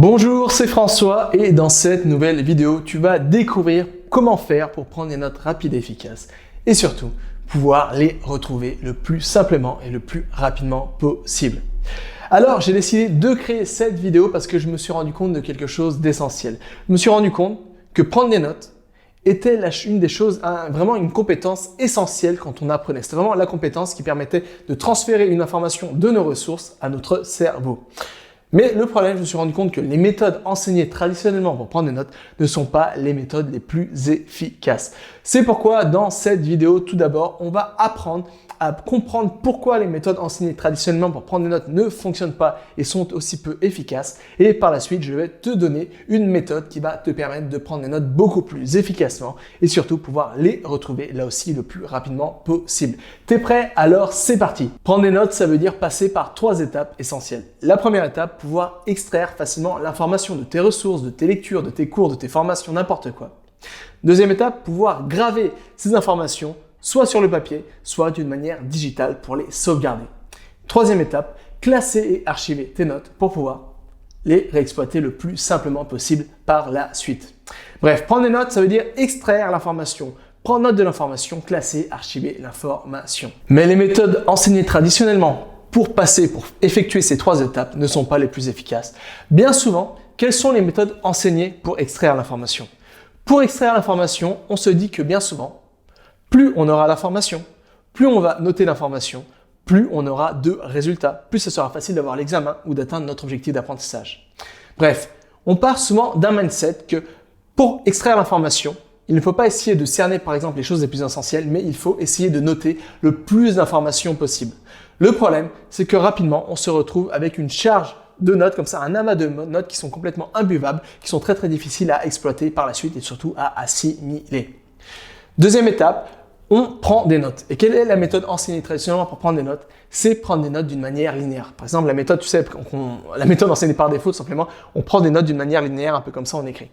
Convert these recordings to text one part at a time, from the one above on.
Bonjour, c'est François et dans cette nouvelle vidéo, tu vas découvrir comment faire pour prendre des notes rapides et efficaces et surtout pouvoir les retrouver le plus simplement et le plus rapidement possible. Alors, j'ai décidé de créer cette vidéo parce que je me suis rendu compte de quelque chose d'essentiel. Je me suis rendu compte que prendre des notes était une des choses, vraiment une compétence essentielle quand on apprenait. C'était vraiment la compétence qui permettait de transférer une information de nos ressources à notre cerveau. Mais le problème, je me suis rendu compte que les méthodes enseignées traditionnellement pour prendre des notes ne sont pas les méthodes les plus efficaces. C'est pourquoi dans cette vidéo, tout d'abord, on va apprendre à comprendre pourquoi les méthodes enseignées traditionnellement pour prendre des notes ne fonctionnent pas et sont aussi peu efficaces. Et par la suite, je vais te donner une méthode qui va te permettre de prendre des notes beaucoup plus efficacement et surtout pouvoir les retrouver là aussi le plus rapidement possible. T'es prêt? Alors c'est parti! Prendre des notes, ça veut dire passer par 3 étapes essentielles. La première étape, pouvoir extraire facilement l'information de tes ressources, de tes lectures, de tes cours, de tes formations, n'importe quoi. Deuxième étape, pouvoir graver ces informations soit sur le papier, soit d'une manière digitale pour les sauvegarder. Troisième étape, classer et archiver tes notes pour pouvoir les réexploiter le plus simplement possible par la suite. Bref, prendre des notes, ça veut dire extraire l'information, prendre note de l'information, classer, archiver l'information. Mais les méthodes enseignées traditionnellement pour effectuer ces 3 étapes ne sont pas les plus efficaces. Bien souvent, quelles sont les méthodes enseignées pour extraire l'information? Pour extraire l'information, on se dit que bien souvent, plus on aura l'information, plus on va noter l'information, plus on aura de résultats, plus ce sera facile d'avoir l'examen ou d'atteindre notre objectif d'apprentissage. Bref, on part souvent d'un mindset que pour extraire l'information, il ne faut pas essayer de cerner par exemple les choses les plus essentielles, mais il faut essayer de noter le plus d'informations possible. Le problème, c'est que rapidement, on se retrouve avec une charge de notes, comme ça, un amas de notes qui sont complètement imbuvables, qui sont très difficiles à exploiter par la suite et surtout à assimiler. Deuxième étape, on prend des notes. Et quelle est la méthode enseignée traditionnellement pour prendre des notes? C'est prendre des notes d'une manière linéaire. Par exemple, la méthode, tu sais, la méthode enseignée par défaut, tout simplement, on prend des notes d'une manière linéaire, un peu comme ça, on écrit.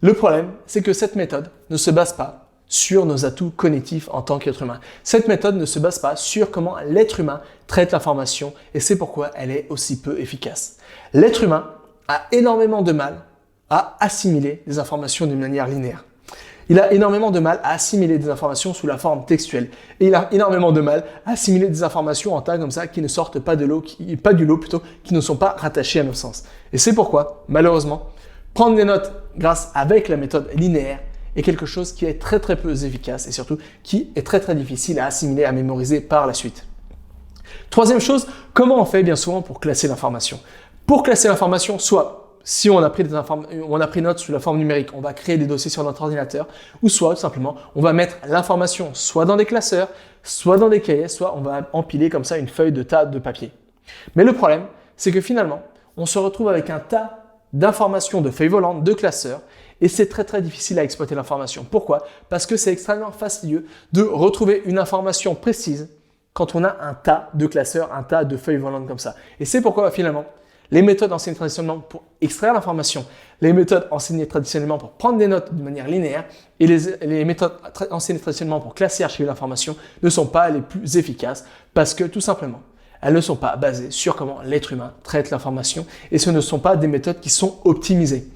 Le problème, c'est que cette méthode ne se base pas sur nos atouts cognitifs en tant qu'être humain. Cette méthode ne se base pas sur comment l'être humain traite l'information et c'est pourquoi elle est aussi peu efficace. L'être humain a énormément de mal à assimiler les informations d'une manière linéaire. Il a énormément de mal à assimiler des informations sous la forme textuelle. Et il a énormément de mal à assimiler des informations en tas comme ça qui ne sortent pas du lot, qui ne sont pas rattachées à nos sens. Et c'est pourquoi, malheureusement, prendre des notes avec la méthode linéaire est quelque chose qui est très peu efficace et surtout qui est très difficile à assimiler, à mémoriser par la suite. Troisième chose, comment on fait bien souvent pour classer l'information? Pour classer l'information, soit si on a pris note sous la forme numérique, on va créer des dossiers sur notre ordinateur, ou soit tout simplement, on va mettre l'information soit dans des classeurs, soit dans des cahiers, soit on va empiler comme ça une feuille de tas de papier. Mais le problème, c'est que finalement, on se retrouve avec un tas d'informations, de feuilles volantes, de classeurs, et c'est très difficile à exploiter l'information. Pourquoi? Parce que c'est extrêmement fastidieux de retrouver une information précise quand on a un tas de classeurs, un tas de feuilles volantes comme ça. Et c'est pourquoi finalement, les méthodes enseignées traditionnellement pour extraire l'information, les méthodes enseignées traditionnellement pour prendre des notes de manière linéaire et les méthodes enseignées traditionnellement pour classer et archiver l'information ne sont pas les plus efficaces parce que tout simplement, elles ne sont pas basées sur comment l'être humain traite l'information et ce ne sont pas des méthodes qui sont optimisées.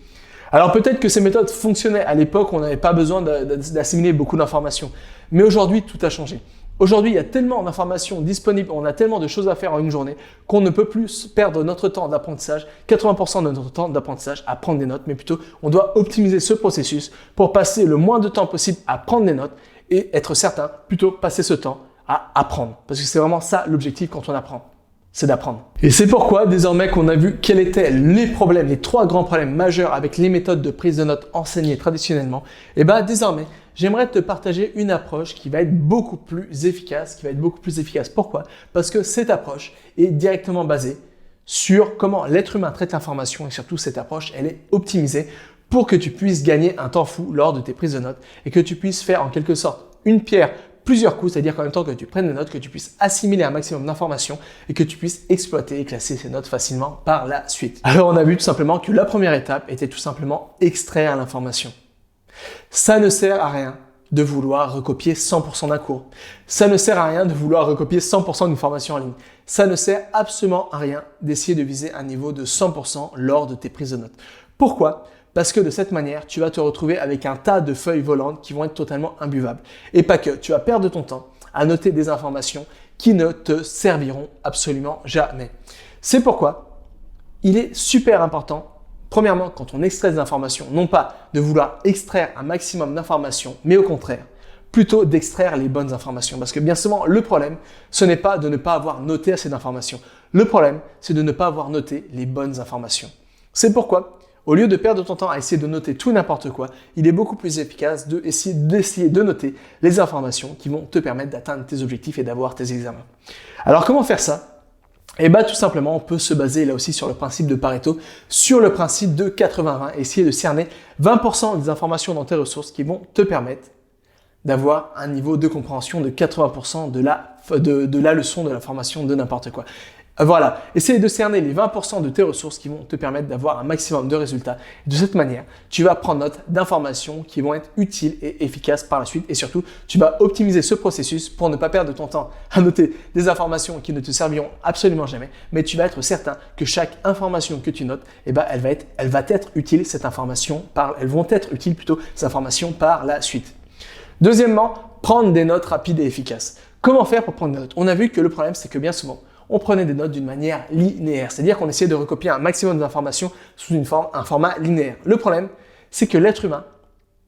Alors peut-être que ces méthodes fonctionnaient à l'époque où on n'avait pas besoin d'assimiler beaucoup d'informations, mais aujourd'hui tout a changé. Aujourd'hui, il y a tellement d'informations disponibles, on a tellement de choses à faire en une journée qu'on ne peut plus perdre notre temps d'apprentissage, 80% de notre temps d'apprentissage à prendre des notes, mais plutôt on doit optimiser ce processus pour passer le moins de temps possible à prendre des notes et être certain, plutôt passer ce temps à apprendre. Parce que c'est vraiment ça l'objectif quand on apprend, c'est d'apprendre. Et c'est pourquoi désormais qu'on a vu quels étaient les problèmes, les 3 grands problèmes majeurs avec les méthodes de prise de notes enseignées traditionnellement, et désormais, j'aimerais te partager une approche qui va être beaucoup plus efficace. Pourquoi? Parce que cette approche est directement basée sur comment l'être humain traite l'information et surtout cette approche, elle est optimisée pour que tu puisses gagner un temps fou lors de tes prises de notes et que tu puisses faire en quelque sorte une pierre plusieurs coups, c'est-à-dire qu'en même temps que tu prennes des notes, que tu puisses assimiler un maximum d'informations et que tu puisses exploiter et classer ces notes facilement par la suite. Alors on a vu tout simplement que la première étape était tout simplement extraire l'information. Ça ne sert à rien de vouloir recopier 100% d'un cours. Ça ne sert à rien de vouloir recopier 100% d'une formation en ligne. ça ne sert absolument à rien d'essayer de viser un niveau de 100% lors de tes prises de notes. Pourquoi ? Parce que de cette manière, tu vas te retrouver avec un tas de feuilles volantes qui vont être totalement imbuvables. Et pas que, tu vas perdre ton temps à noter des informations qui ne te serviront absolument jamais. C'est pourquoi il est super important, premièrement, quand on extrait des informations, non pas de vouloir extraire un maximum d'informations, mais au contraire, plutôt d'extraire les bonnes informations. Parce que bien souvent, le problème, ce n'est pas de ne pas avoir noté assez d'informations. Le problème, c'est de ne pas avoir noté les bonnes informations. C'est pourquoi, au lieu de perdre ton temps à essayer de noter tout et n'importe quoi, il est beaucoup plus efficace d'essayer de noter les informations qui vont te permettre d'atteindre tes objectifs et d'avoir tes examens. Alors, comment faire ça ? Et bien tout simplement, on peut se baser là aussi sur le principe de Pareto, sur le principe de 80-20, essayer de cerner 20% des informations dans tes ressources qui vont te permettre d'avoir un niveau de compréhension de 80% de la leçon, de la formation, de n'importe quoi. Voilà, essaye de cerner les 20% de tes ressources qui vont te permettre d'avoir un maximum de résultats. De cette manière, tu vas prendre note d'informations qui vont être utiles et efficaces par la suite. Et surtout, tu vas optimiser ce processus pour ne pas perdre ton temps à noter des informations qui ne te serviront absolument jamais. Mais tu vas être certain que chaque information que tu notes, elle va être utile, ces informations par la suite. Deuxièmement, prendre des notes rapides et efficaces. Comment faire pour prendre des notes ? On a vu que le problème, c'est que bien souvent, on prenait des notes d'une manière linéaire. C'est-à-dire qu'on essayait de recopier un maximum d'informations sous un format linéaire. Le problème, c'est que l'être humain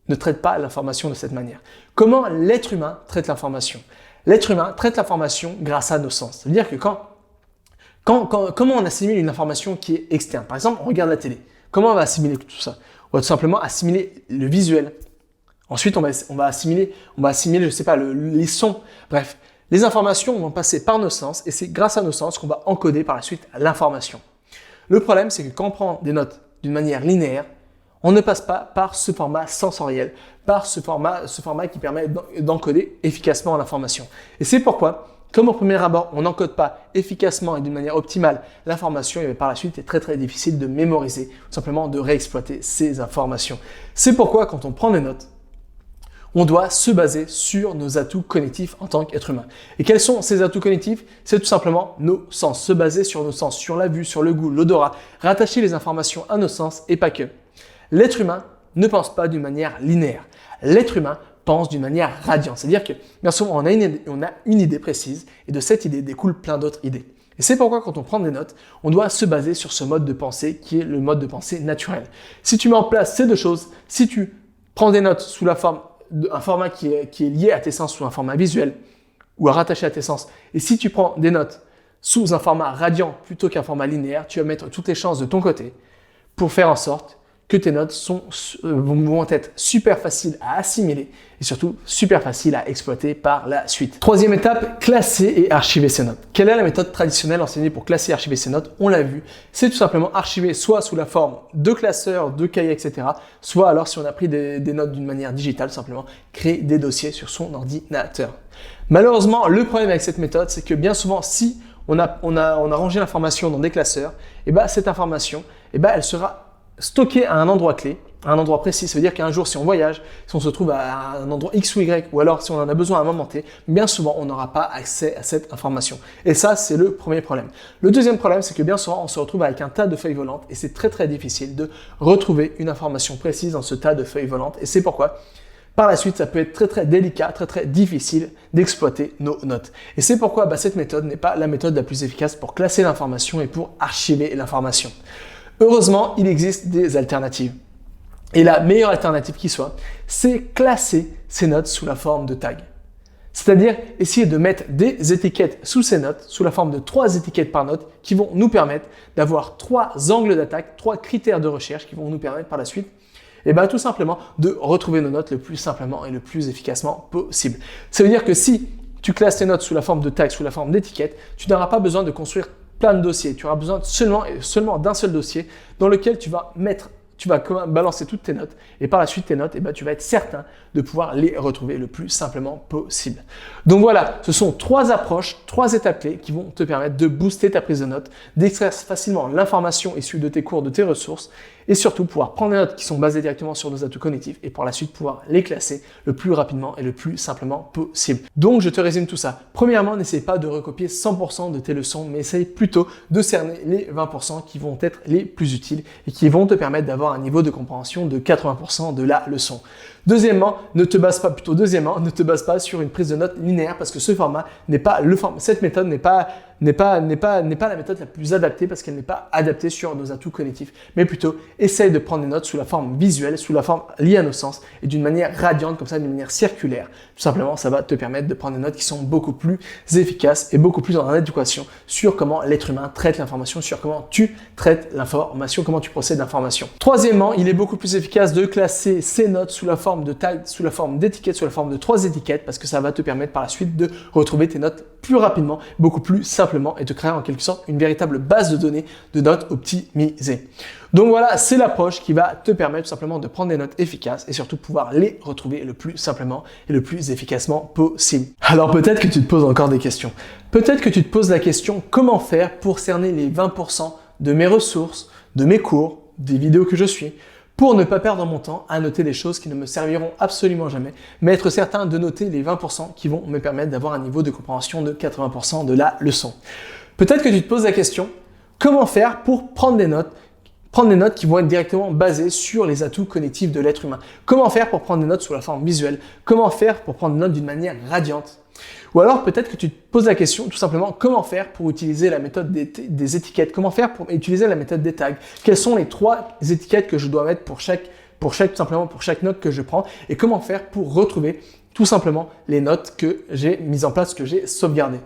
ne traite pas l'information de cette manière. Comment l'être humain traite l'information ? L'être humain traite l'information grâce à nos sens. C'est-à-dire que comment on assimile une information qui est externe ? Par exemple, on regarde la télé. Comment on va assimiler tout ça ? On va tout simplement assimiler le visuel. Ensuite, on va assimiler, je sais pas, les sons. Bref, les informations vont passer par nos sens et c'est grâce à nos sens qu'on va encoder par la suite l'information. Le problème, c'est que quand on prend des notes d'une manière linéaire, on ne passe pas par ce format sensoriel, par ce format qui permet d'encoder efficacement l'information. Et c'est pourquoi, comme au premier abord, on n'encode pas efficacement et d'une manière optimale l'information, et par la suite, c'est très très difficile de mémoriser, tout simplement de réexploiter ces informations. C'est pourquoi, quand on prend des notes, on doit se baser sur nos atouts cognitifs en tant qu'être humain. Et quels sont ces atouts cognitifs ? C'est tout simplement nos sens. Se baser sur nos sens, sur la vue, sur le goût, l'odorat, rattacher les informations à nos sens et pas que. L'être humain ne pense pas d'une manière linéaire. L'être humain pense d'une manière radiante. C'est-à-dire que bien souvent, on a une idée précise et de cette idée découlent plein d'autres idées. Et c'est pourquoi quand on prend des notes, on doit se baser sur ce mode de pensée qui est le mode de pensée naturel. Si tu mets en place ces deux choses, si tu prends des notes sous la forme un format qui est lié à tes sens sous un format visuel ou à rattacher à tes sens. Et si tu prends des notes sous un format radiant plutôt qu'un format linéaire, tu vas mettre toutes les chances de ton côté pour faire en sorte que tes notes vont être super faciles à assimiler et surtout super faciles à exploiter par la suite. Troisième étape, classer et archiver ses notes. Quelle est la méthode traditionnelle enseignée pour classer et archiver ses notes ? On l'a vu, c'est tout simplement archiver soit sous la forme de classeurs, de cahiers, etc. Soit alors si on a pris des notes d'une manière digitale, simplement créer des dossiers sur son ordinateur. Malheureusement, le problème avec cette méthode, c'est que bien souvent, si on a rangé l'information dans des classeurs, et cette information, elle sera stocké à un endroit clé, à un endroit précis. Ça veut dire qu'un jour, si on voyage, si on se trouve à un endroit X ou Y, ou alors si on en a besoin à un moment T, bien souvent, on n'aura pas accès à cette information. Et ça, c'est le premier problème. Le deuxième problème, c'est que bien souvent, on se retrouve avec un tas de feuilles volantes et c'est très très difficile de retrouver une information précise dans ce tas de feuilles volantes. Et c'est pourquoi, par la suite, ça peut être très très délicat, très très difficile d'exploiter nos notes. Et c'est pourquoi cette méthode n'est pas la méthode la plus efficace pour classer l'information et pour archiver l'information. Heureusement, il existe des alternatives. Et la meilleure alternative qui soit, c'est classer ces notes sous la forme de tags. C'est-à-dire essayer de mettre des étiquettes sous ces notes, sous la forme de 3 étiquettes par note, qui vont nous permettre d'avoir 3 angles d'attaque, 3 critères de recherche qui vont nous permettre par la suite tout simplement de retrouver nos notes le plus simplement et le plus efficacement possible. Ça veut dire que si tu classes tes notes sous la forme de tags, sous la forme d'étiquettes, tu n'auras pas besoin de construire plein de dossiers. Tu auras besoin seulement d'un seul dossier dans lequel tu vas balancer toutes tes notes et par la suite tes notes, tu vas être certain de pouvoir les retrouver le plus simplement possible. Donc voilà, ce sont 3 approches, 3 étapes clés qui vont te permettre de booster ta prise de notes, d'extraire facilement l'information issue de tes cours, de tes ressources et surtout pouvoir prendre des notes qui sont basées directement sur nos atouts cognitifs et par la suite pouvoir les classer le plus rapidement et le plus simplement possible. Donc je te résume tout ça. Premièrement, n'essaie pas de recopier 100% de tes leçons, mais essaye plutôt de cerner les 20% qui vont être les plus utiles et qui vont te permettre d'avoir un niveau de compréhension de 80% de la leçon. Deuxièmement, ne te base pas sur une prise de notes linéaire parce que ce format n'est pas cette méthode n'est pas la méthode la plus adaptée parce qu'elle n'est pas adaptée sur nos atouts cognitifs, mais plutôt essaye de prendre des notes sous la forme visuelle, sous la forme liée à nos sens et d'une manière radiante, comme ça, d'une manière circulaire. Tout simplement, ça va te permettre de prendre des notes qui sont beaucoup plus efficaces et beaucoup plus en adéquation sur comment l'être humain traite l'information, sur comment tu traites l'information, comment tu procèdes l'information. Troisièmement, il est beaucoup plus efficace de classer ces notes sous la forme de tags, sous la forme d'étiquettes, sous la forme de 3 étiquettes, parce que ça va te permettre par la suite de retrouver tes notes plus rapidement, beaucoup plus simplement et de créer en quelque sorte une véritable base de données de notes optimisées. Donc voilà, c'est l'approche qui va te permettre tout simplement de prendre des notes efficaces et surtout pouvoir les retrouver le plus simplement et le plus efficacement possible. Alors peut-être que tu te poses encore des questions. Peut-être que tu te poses la question comment faire pour cerner les 20% de mes ressources, de mes cours, des vidéos que je suis, pour ne pas perdre mon temps à noter des choses qui ne me serviront absolument jamais, mais être certain de noter les 20% qui vont me permettre d'avoir un niveau de compréhension de 80% de la leçon. Peut-être que tu te poses la question, comment faire pour prendre des notes qui vont être directement basées sur les atouts cognitifs de l'être humain? Comment faire pour prendre des notes sous la forme visuelle? Comment faire pour prendre des notes d'une manière radiante? Ou alors peut-être que tu te poses la question tout simplement comment faire pour utiliser la méthode des étiquettes, comment faire pour utiliser la méthode des tags, quelles sont les 3 étiquettes que je dois mettre pour chaque note que je prends et comment faire pour retrouver tout simplement les notes que j'ai mises en place, que j'ai sauvegardées.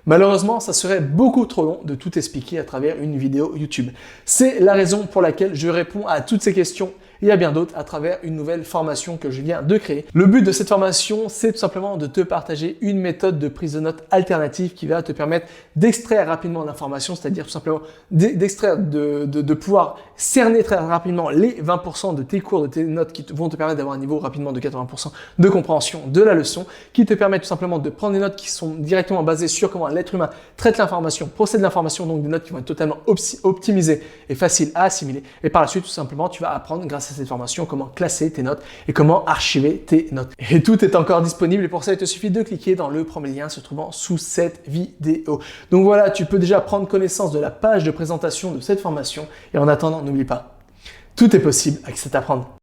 Malheureusement, ça serait beaucoup trop long de tout expliquer à travers une vidéo YouTube. C'est la raison pour laquelle je réponds à toutes ces questions et à bien d'autres à travers une nouvelle formation que je viens de créer. Le but de cette formation, c'est tout simplement de te partager une méthode de prise de notes alternative qui va te permettre d'extraire rapidement l'information, c'est-à-dire tout simplement d'extraire, de pouvoir cerner très rapidement les 20% de tes cours, de tes notes qui vont te permettre d'avoir un niveau rapidement de 80% de compréhension de la leçon, qui te permet tout simplement de prendre des notes qui sont directement basées sur comment l'être humain traite l'information, procède l'information, donc des notes qui vont être totalement optimisées et faciles à assimiler. Et par la suite, tout simplement, tu vas apprendre grâce à cette formation comment classer tes notes et comment archiver tes notes. Et tout est encore disponible et pour ça, il te suffit de cliquer dans le premier lien se trouvant sous cette vidéo. Donc voilà, tu peux déjà prendre connaissance de la page de présentation de cette formation et en attendant, n'oublie pas, tout est possible avec cet apprendre.